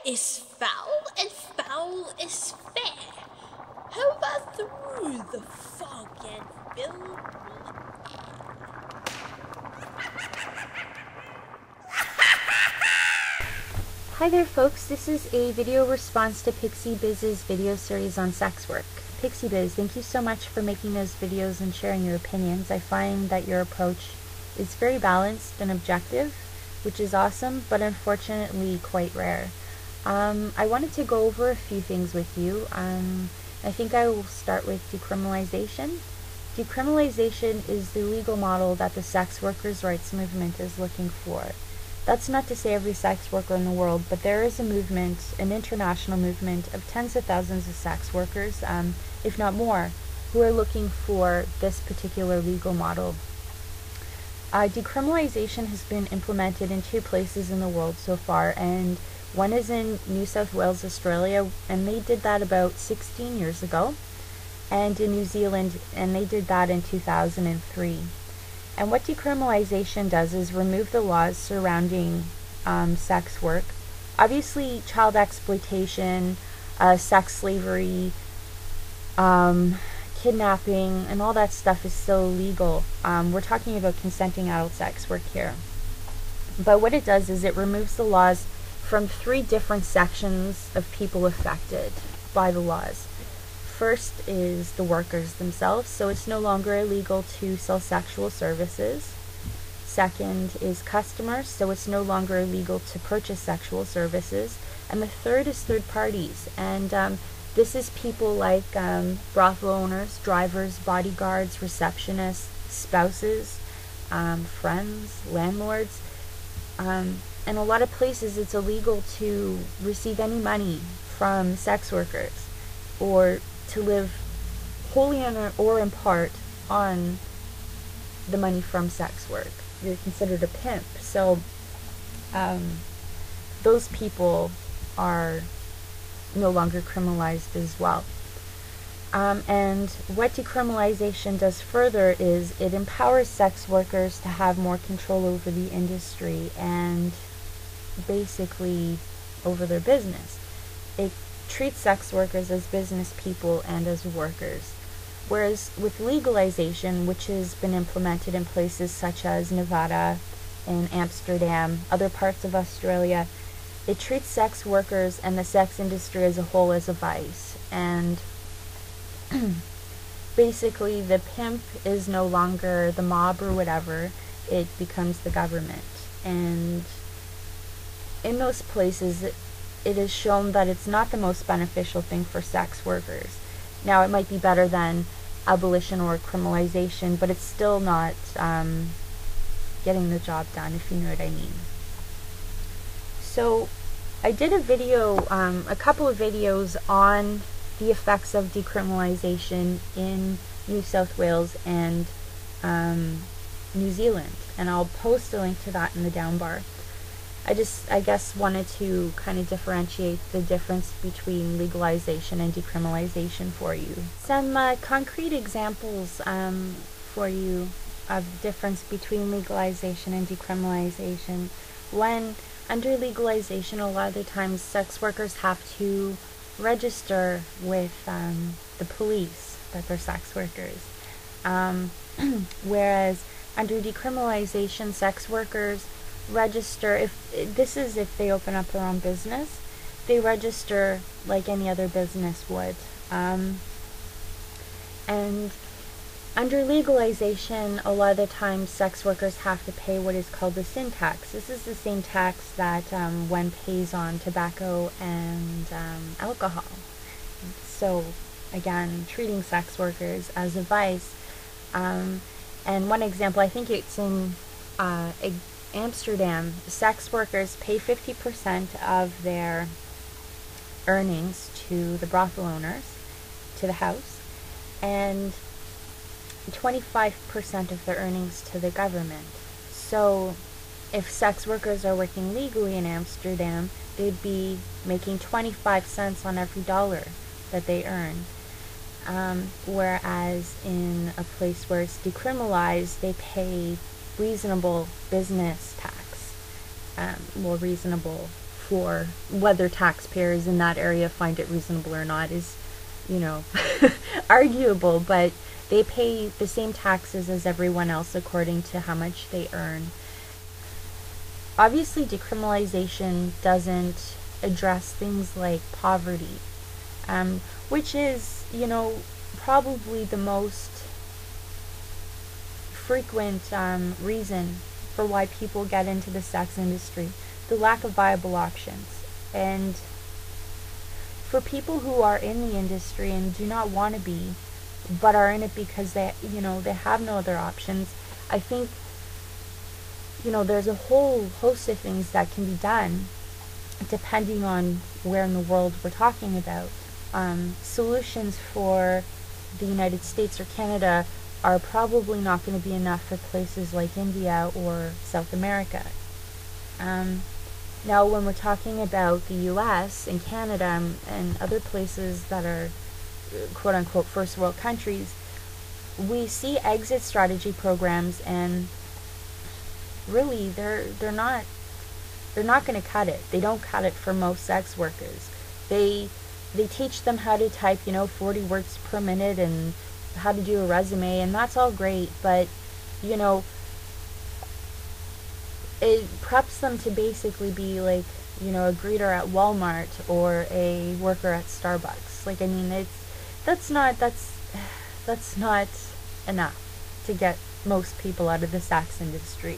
is foul and foul is fair. However, through the fog and filthy Hi there folks, this is a video response to Pixie Biz's video series on sex work. Pixie Biz, thank you so much for making those videos and sharing your opinions. I find that your approach is very balanced and objective, which is awesome, but unfortunately quite rare. I wanted to go over a few things with you. I think I will start with decriminalization. Decriminalization is the legal model that the sex workers' rights movement is looking for. That's not to say every sex worker in the world, but there is a movement, an international movement of tens of thousands of sex workers, if not more, who are looking for this particular legal model. Decriminalization has been implemented in 2 places in the world so far, and one is in New South Wales, Australia, and they did that about 16 years ago, and in New Zealand, and they did that in 2003. And what decriminalization does is remove the laws surrounding sex work. Obviously, child exploitation, sex slavery, kidnapping, and all that stuff is still illegal. We're talking about consenting adult sex work here. But what it does is it removes the laws from 3 different sections of people affected by the laws. First is the workers themselves, so it's no longer illegal to sell sexual services. Second is customers, so it's no longer illegal to purchase sexual services. And the third is third parties, and this is people like brothel owners, drivers, bodyguards, receptionists, spouses, friends, landlords. In a lot of places it's illegal to receive any money from sex workers or to live wholly or in part on the money from sex work. You're considered a pimp. So those people are no longer criminalized as well. And what decriminalization does further is it empowers sex workers to have more control over the industry and basically over their business. It treats sex workers as business people and as workers. Whereas with legalization, which has been implemented in places such as Nevada and Amsterdam, other parts of Australia, it treats sex workers and the sex industry as a whole as a vice. And basically the pimp is no longer the mob or whatever, it becomes the government. And in those places, it is shown that it's not the most beneficial thing for sex workers. Now, it might be better than abolition or criminalization, but it's still not getting the job done, if you know what I mean. So, I did a video, a couple of videos on the effects of decriminalization in New South Wales and New Zealand, and I'll post a link to that in the down bar. I guess wanted to kind of differentiate the difference between legalization and decriminalization for you. Some concrete examples for you of the difference between legalization and decriminalization. One, under legalization, a lot of the times sex workers have to register with the police that they're sex workers. Whereas under decriminalization, sex workers register, if they open up their own business, they register like any other business would. And under legalization, a lot of the time sex workers have to pay what is called the sin tax. This is the same tax that one pays on tobacco and alcohol. So again, treating sex workers as a vice. And one example, I think it's in Amsterdam, sex workers pay 50% of their earnings to the brothel owners, to the house, and 25% of their earnings to the government. So if sex workers are working legally in Amsterdam, they'd be making 25 cents on every dollar that they earn. Whereas in a place where it's decriminalized, they pay reasonable business tax, more reasonable for whether taxpayers in that area find it reasonable or not is, you know, arguable, but they pay the same taxes as everyone else according to how much they earn. Obviously, decriminalization doesn't address things like poverty, which is, you know, probably the most frequent reason for why people get into the sex industry, the lack of viable options. And for people who are in the industry and do not want to be, but are in it because they, you know, they have no other options, I think, you know, there's a whole host of things that can be done depending on where in the world we're talking about. Solutions for the United States or Canada are probably not going to be enough for places like India or South America. Now, when we're talking about the US and Canada and other places that are quote-unquote first world countries, we see exit strategy programs, and really they're not going to cut it. They don't cut it for most sex workers. They teach them how to type, you know, 40 words per minute and how to do a resume, and that's all great, but, you know, it preps them to basically be like, you know, a greeter at Walmart or a worker at Starbucks. Like, I mean, that's not enough to get most people out of the sex industry.